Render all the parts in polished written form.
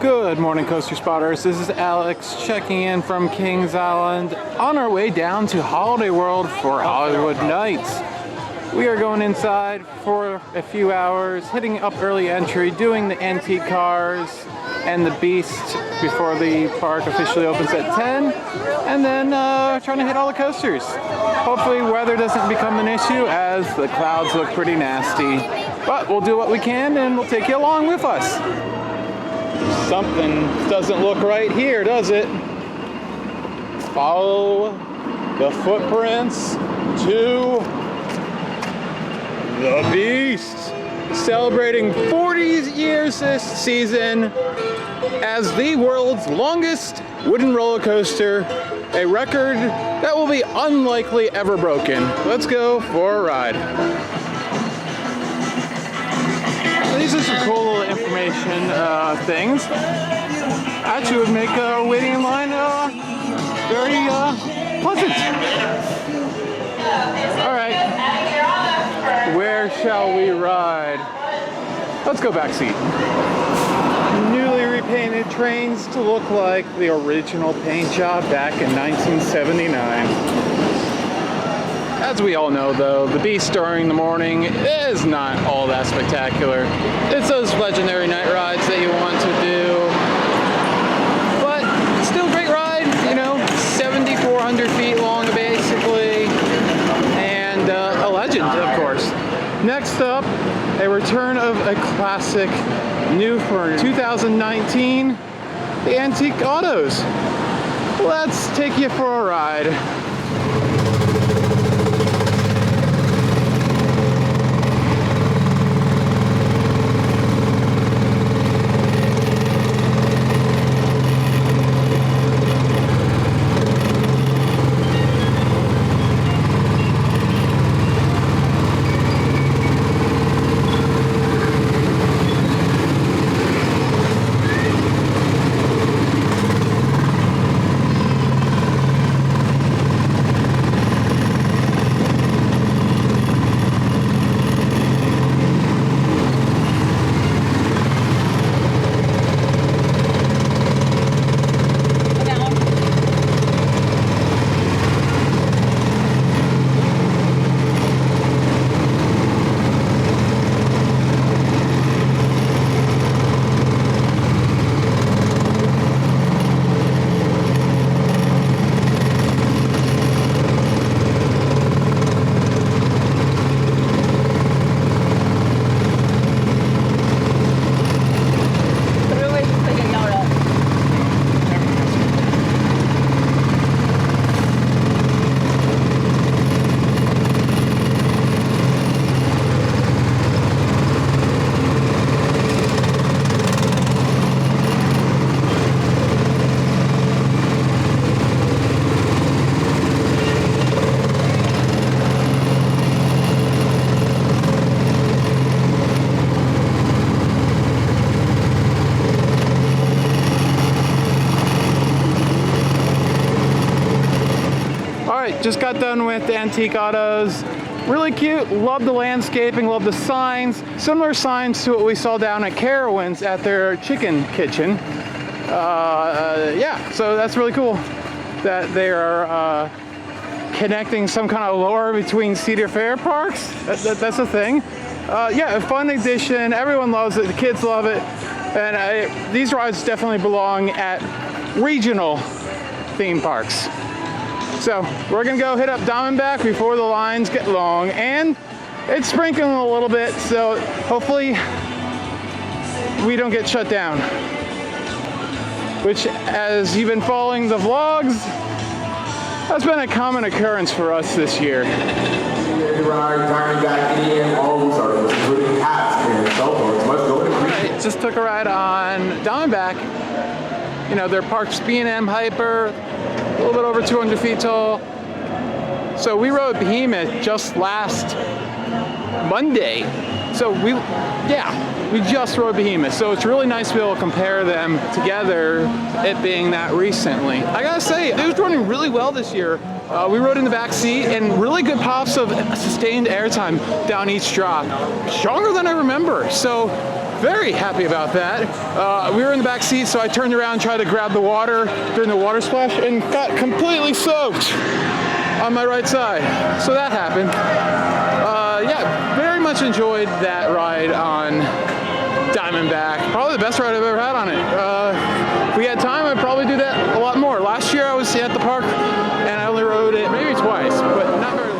Good morning, Coaster Spotters. This is Alex checking in from Kings Island on our way down to Holiday World for Hollywood Nights. We are going inside for a few hours, hitting up early entry, doing the antique cars and the Beast before the park officially opens at 10, and then trying to hit all the coasters. Hopefully weather doesn't become an issue as the clouds look pretty nasty, but we'll do what we can and we'll take you along with us. Something doesn't look right here, does it? Follow the footprints to the Beast, celebrating 40 years this season as the world's longest wooden roller coaster, a record that will be unlikely ever broken. Let's go for a ride. These are some cool little information things. Actually would make waiting in line very pleasant. Alright, where shall we ride? Let's go back seat. Newly repainted trains to look like the original paint job back in 1979. As we all know, though, the Beast during the morning is not all that spectacular. It's those legendary night rides that you want to do. But still a great ride, you know, 7,400 feet long basically, and a legend, of course. Next up, a return of a classic, new for 2019, the Antique Autos. Let's take you for a ride. Just got done with the Antique Autos. Really cute, love the landscaping, love the signs. Similar signs to what we saw down at Carowinds at their chicken kitchen. Yeah, so that's really cool that they are connecting some kind of lore between Cedar Fair parks. That's a thing. Yeah, a fun addition. Everyone loves it. The kids love it. And these rides definitely belong at regional theme parks. So we're gonna go hit up Diamondback before the lines get long, and it's sprinkling a little bit, so hopefully we don't get shut down. Which, as you've been following the vlogs, that's been a common occurrence for us this year. Alright, just took a ride on Diamondback. You know, their park's B&M Hyper, a little bit over 200 feet tall. So we rode Behemoth just last Monday. So we just rode Behemoth. So it's really nice to be able to compare them together, it being that recently. I gotta say, it was running really well this year. We rode in the back seat and really good pops of sustained airtime down each drop. Stronger than I remember. So Very happy about that. We were in the back seat, so I turned around and tried to grab the water during the water splash and got completely soaked on my right side. So that happened. Yeah, very much enjoyed that ride on Diamondback. Probably the best ride I've ever had on it. If we had time, I'd probably do that a lot more. Last year I was at the park and I only rode it maybe twice, but not very long.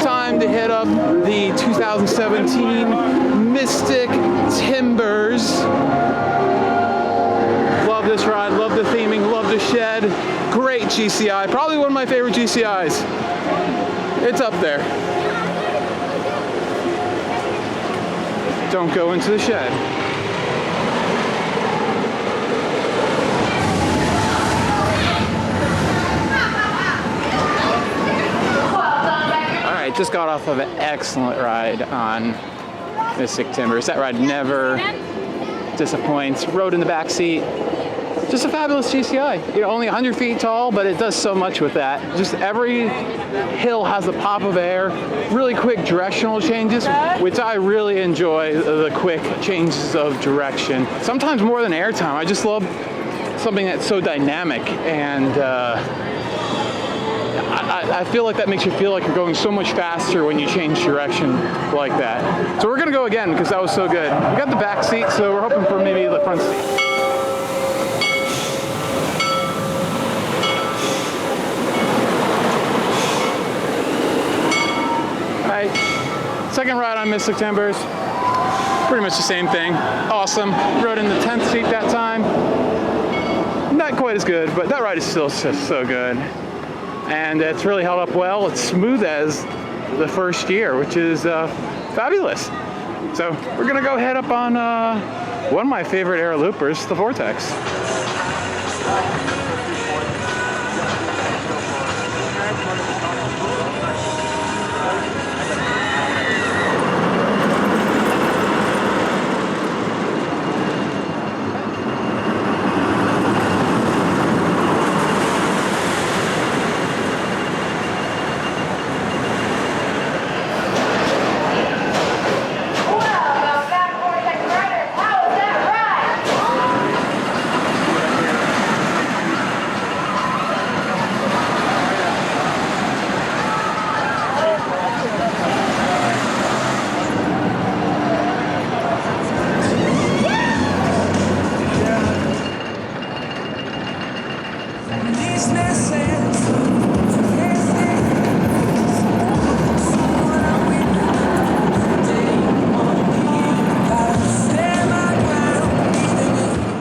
Time to hit up the 2017 Mystic Timbers. Love this ride, love the theming, love the shed. Great GCI, probably one of my favorite GCIs. It's up there. Don't go into the shed. Alright, just got off of an excellent ride on Mystic Timbers. That ride never disappoints. Rode in the back seat. Just a fabulous GCI. You know, only 100 feet tall, but it does so much with that. Just every hill has a pop of air, really quick directional changes, which I really enjoy, the quick changes of direction. Sometimes more than airtime. I just love something that's so dynamic, and I feel like that makes you feel like you're going so much faster when you change direction like that. So we're gonna go again because that was so good. We got the back seat, so we're hoping for maybe the front seat. Second ride on Mystic Timbers, pretty much the same thing. Awesome. Rode in the 10th seat that time. Not quite as good, but that ride is still just so good. And it's really held up well. It's smooth as the first year, which is fabulous. So we're gonna go head up on one of my favorite air loopers, the Vortex.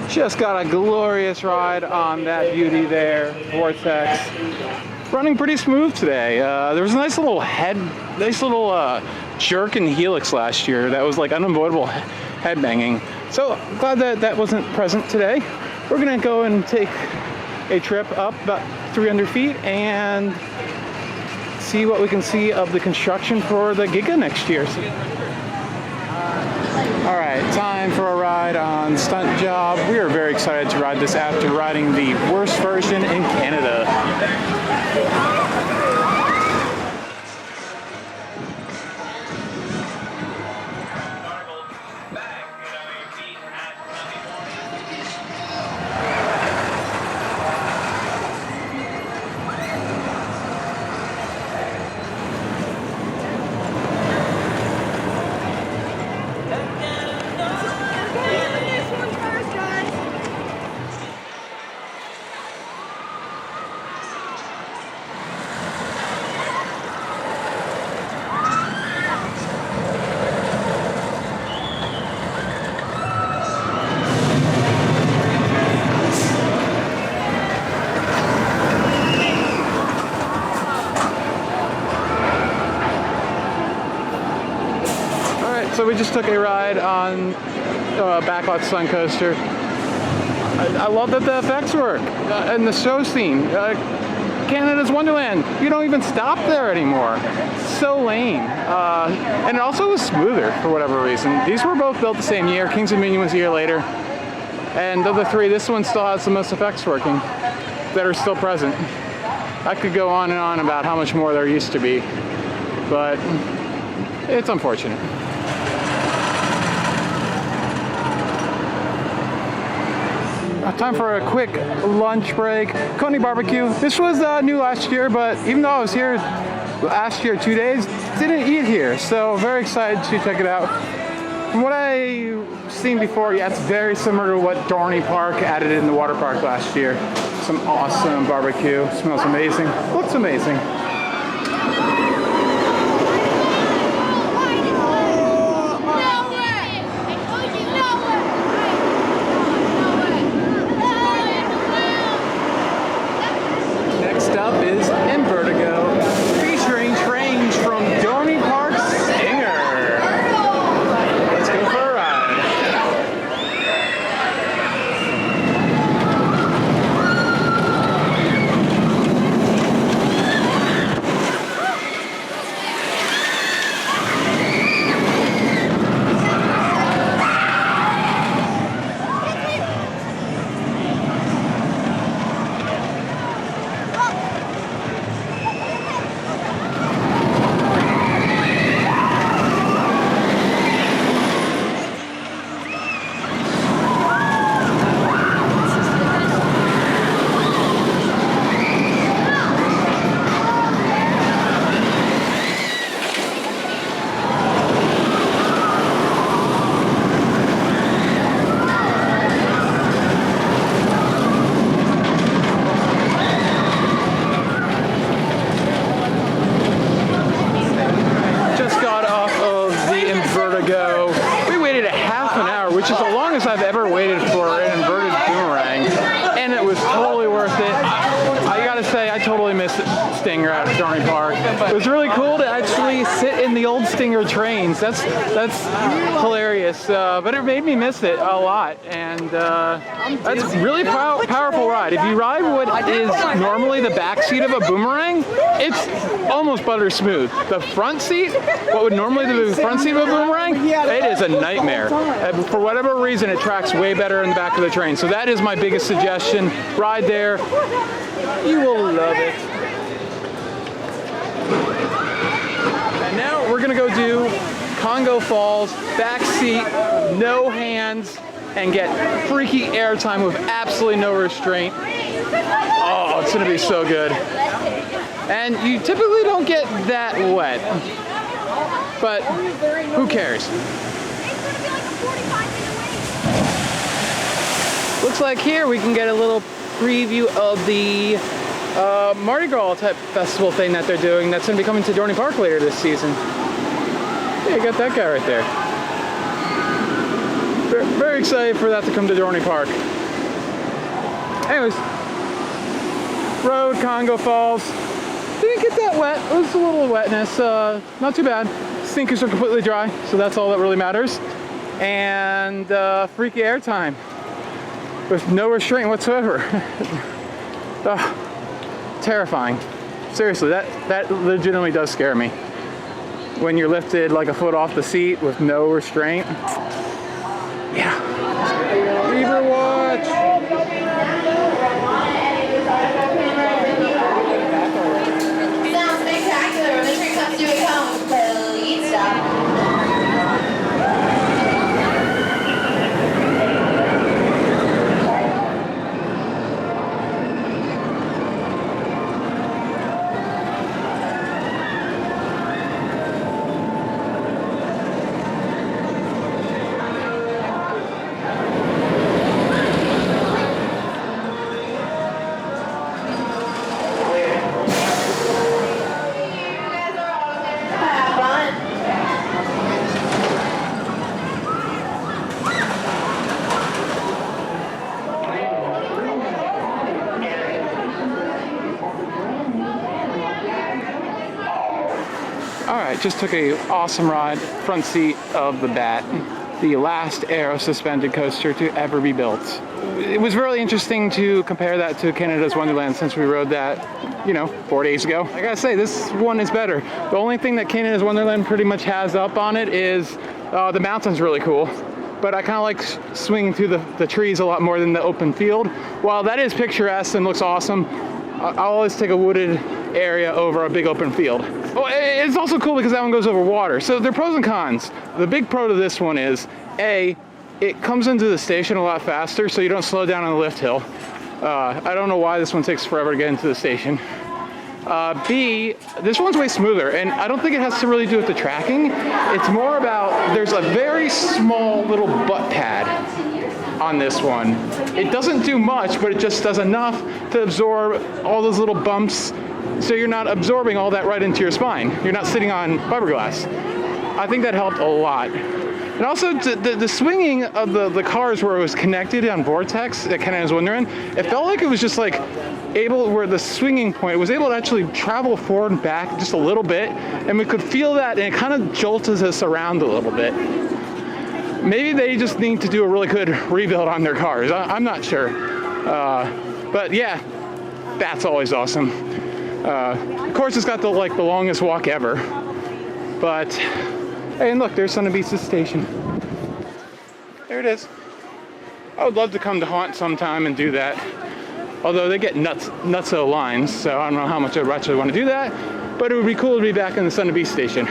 Just got a glorious ride on that beauty there, Vortex. Running pretty smooth today. There was a nice little jerk in helix last year that was like unavoidable head banging. So glad that that wasn't present today. We're gonna go and take a trip up about 300 feet and see what we can see of the construction for the Giga next year. All right, time for a ride on Stunt Job. We are very excited to ride this after riding the worst version in Canada. So we just took a ride on Backlot Sun Coaster. I love that the effects work and the show scene. Canada's Wonderland. You don't even stop there anymore. So lame. And it also was smoother for whatever reason. These were both built the same year. Kings Dominion was a year later. And of the three, this one still has the most effects working that are still present. I could go on and on about how much more there used to be, but It's unfortunate. Time for a quick lunch break. Coney Barbecue. This was new last year, but even though I was here last year 2 days, didn't eat here. So very excited to check it out. From what I've seen before, yeah, it's very similar to what Dorney Park added in the water park last year. Some awesome barbecue. Smells amazing. Looks amazing. Next up is Invertigo, featuring trains from Dorney Park Stinger. Let's go for a ride. Which is the longest I've ever waited for an inverted boomerang, and it was totally worth it. I gotta say, I totally missed Stinger at Dorney Park. It was really cool to actually sit in the old Stinger trains. That's hilarious, but it made me miss it a lot, and that's a really powerful ride. If you ride what is normally the back seat of a boomerang, it's almost butter smooth. The front seat, what would normally be the front seat of a boomerang, it is a nightmare. For whatever reason, it tracks way better in the back of the train. So that is my biggest suggestion. Ride there. You will love it. And now we're gonna go do Congo Falls, back seat, no hands, and get freaky airtime with absolutely no restraint. Oh, it's gonna be so good. And you typically don't get that wet, but who cares? Looks like here we can get a little preview of the Mardi Gras type festival thing that they're doing that's going to be coming to Dorney Park later this season. Yeah, you got that guy right there. Very excited for that to come to Dorney Park. Anyways, road, Congo Falls. Didn't get that wet. It was a little wetness. Not too bad. Stinkers are completely dry, so that's all that really matters. And freaky airtime with no restraint whatsoever. Terrifying. Seriously, that legitimately does scare me. When you're lifted like a foot off the seat with no restraint. Yeah. Beaver watch. Sounds spectacular. When the tree comes to a cone, please stop. Just took a awesome ride, front seat of the Bat, the last aero suspended coaster to ever be built. It was really interesting to compare that to Canada's Wonderland since we rode that, 4 days ago. I gotta say, this one is better. The only thing that Canada's Wonderland pretty much has up on it is the mountain's really cool. But I kind of like swinging through the trees a lot more than the open field. While that is picturesque and looks awesome, I'll always take a wooded area over a big open field. Oh, it's also cool because that one goes over water. So there are pros and cons. The big pro to this one is, A, it comes into the station a lot faster, so you don't slow down on the lift hill. I don't know why this one takes forever to get into the station. B, this one's way smoother, and I don't think it has to really do with the tracking. It's more about, there's a very small little butt pad on this one. It doesn't do much, but it just does enough to absorb all those little bumps, so you're not absorbing all that right into your spine. You're not sitting on fiberglass. I think that helped a lot. And also the swinging of the cars where it was connected on Vortex, that kind of was wondering, it felt like it was just like where the swinging point was able to actually travel forward and back just a little bit, and we could feel that, and it kind of jolted us around a little bit. Maybe they just need to do a really good rebuild on their cars. I'm not sure. But yeah, that's always awesome. Of course, it's got the longest walk ever. But hey, and look, there's Sun Beach's station. There it is. I would love to come to Haunt sometime and do that. Although they get nutso lines, so I don't know how much I'd actually want to do that. But it would be cool to be back in the Sun Beach station.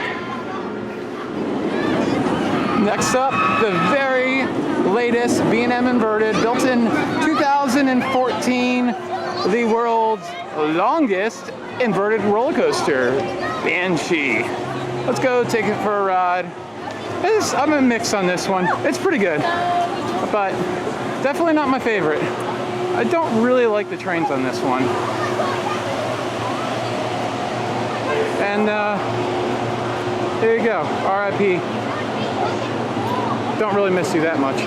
Next up, the very latest B&M inverted, built in 2014, the world's longest inverted roller coaster, Banshee. Let's go take it for a ride. I'm a mix on this one. It's pretty good, but definitely not my favorite. I don't really like the trains on this one. And there you go, RIP. Don't really miss you that much.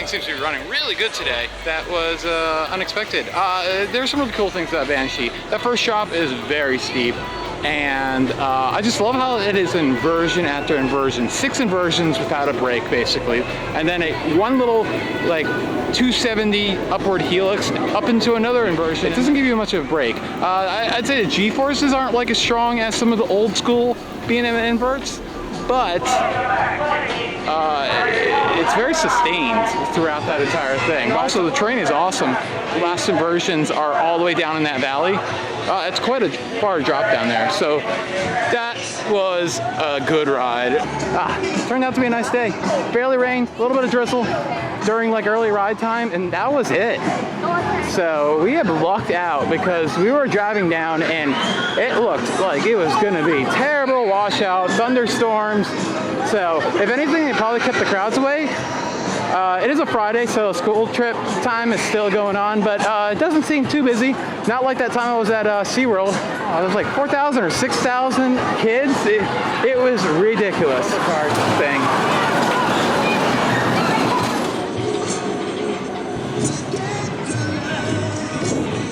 Seems to be running really good today. That was unexpected. There's some really cool things about Banshee. That first drop is very steep, and I just love how it is inversion after inversion. 6 inversions without a break, basically, and then one little 270 upward helix up into another inversion. It doesn't give you much of a break. I'd say the G-forces aren't as strong as some of the old school B&M inverts, but it's very sustained throughout that entire thing. Also, the terrain is awesome. The last inversions are all the way down in that valley. It's quite a far drop down there. So that was a good ride. Turned out to be a nice day. Barely rained, a little bit of drizzle during early ride time, and that was it. So we had lucked out because we were driving down and it looked like it was gonna be terrible washout, thunderstorms. So if anything, it probably kept the crowds away. It is a Friday, so school trip time is still going on, but it doesn't seem too busy. Not like that time I was at SeaWorld. There was 4,000 or 6,000 kids. It was ridiculous thing.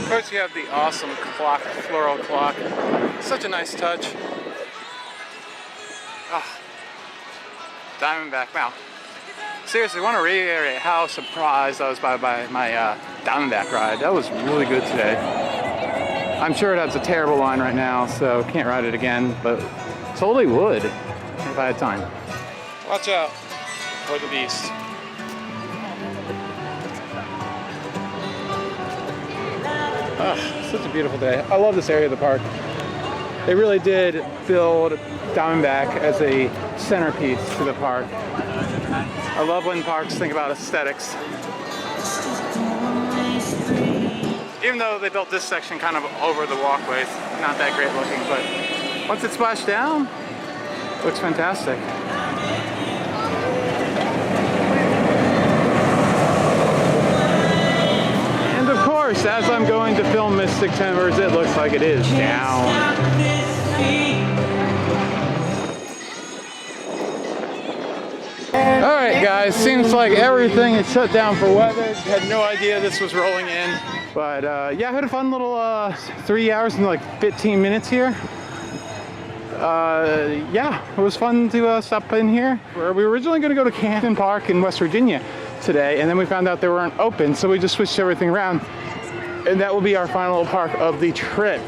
Of course, you have the awesome clock, floral clock. Such a nice touch. Oh. Diamondback, wow. Seriously, I want to reiterate how surprised I was by my Diamondback ride. That was really good today. I'm sure it has a terrible line right now, so can't ride it again, but totally would if I had time. Watch out for the beast. Such a beautiful day. I love this area of the park. They really did build Diamondback as a centerpiece to the park. I love when parks think about aesthetics. Even though they built this section kind of over the walkways, not that great looking, but once it's splashed down, it looks fantastic. And of course, as I'm going to film Mystic Timbers, it looks like it is down. Alright guys, seems like everything is shut down for weather. Had no idea this was rolling in. But yeah, I had a fun little 3 hours and like 15 minutes here. Yeah, it was fun to stop in here. We were originally going to go to Canton Park in West Virginia today, and then we found out they weren't open, so we just switched everything around. And that will be our final park of the trip.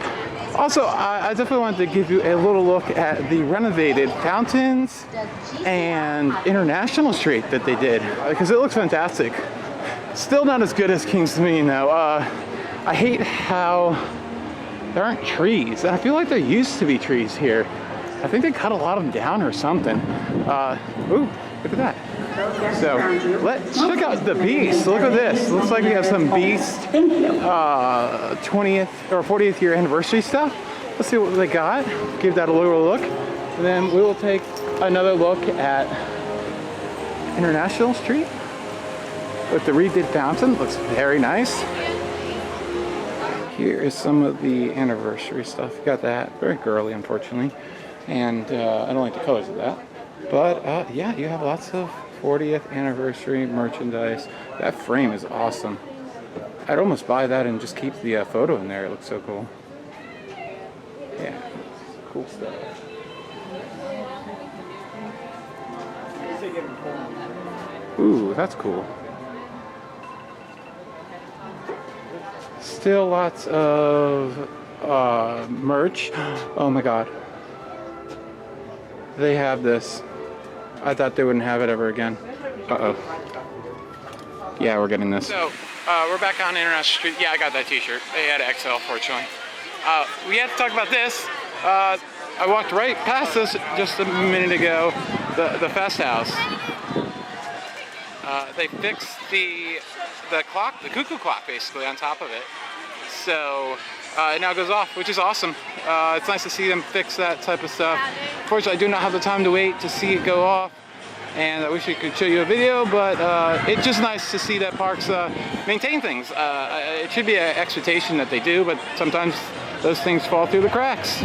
Also, I definitely wanted to give you a little look at the renovated fountains and International Street that they did, because it looks fantastic. Still not as good as King's Dominion though. I hate how there aren't trees, and I feel like there used to be trees here. I think they cut a lot of them down or something. Ooh, look at that. So let's check out the Beast. Look at this. Looks like we have some Beast 20th or 40th year anniversary stuff. Let's see what they got. Give that a little look. And then we will take another look at International Street with the redid fountain. Looks very nice. Here is some of the anniversary stuff. You got that. Very girly, unfortunately. And I don't like the colors of that. But yeah, you have lots of 40th anniversary merchandise. That frame is awesome. I'd almost buy that and just keep the photo in there. It looks so cool. Yeah, cool stuff. Ooh, that's cool. Still lots of merch. Oh my god. They have this. I thought they wouldn't have it ever again. Uh-oh. Yeah, we're getting this. So, we're back on International Street. Yeah, I got that t-shirt. They had XL, fortunately. We had to talk about this. I walked right past this just a minute ago. The Fest House. They fixed the clock, the cuckoo clock, basically, on top of it. So, it now goes off, which is awesome. It's nice to see them fix that type of stuff. Unfortunately, I do not have the time to wait to see it go off, and I wish I could show you a video, but it's just nice to see that parks maintain things. It should be an expectation that they do, but sometimes those things fall through the cracks.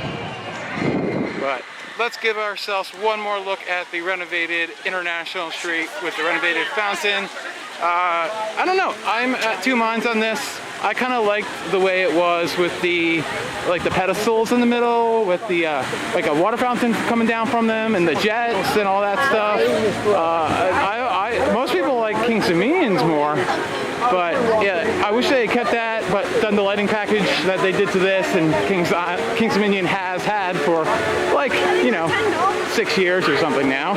But let's give ourselves one more look at the renovated International Street with the renovated fountain. I don't know, I'm at two minds on this. I kind of liked the way it was with the pedestals in the middle, with the like a water fountain coming down from them, and the jets and all that stuff. Most people like King's Dominions more, but yeah, I wish they had kept that, but done the lighting package that they did to this, and King's Dominion has had for like, you know, 6 years or something now.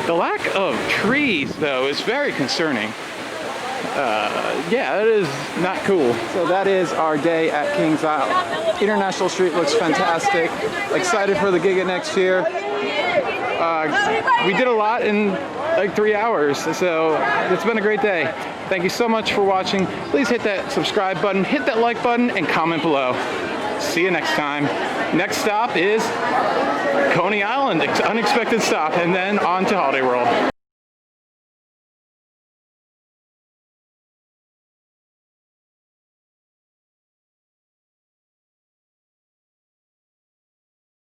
The lack of trees though is very concerning. Yeah, it is not cool. So that is our day at Kings Island. International Street looks fantastic. Excited for the Giga next year. We did a lot in like 3 hours, so it's been a great day. Thank you so much for watching. Please hit that subscribe button, hit that like button, and comment below. See you next time. Next stop is Coney Island, unexpected stop, and then on to Holiday World.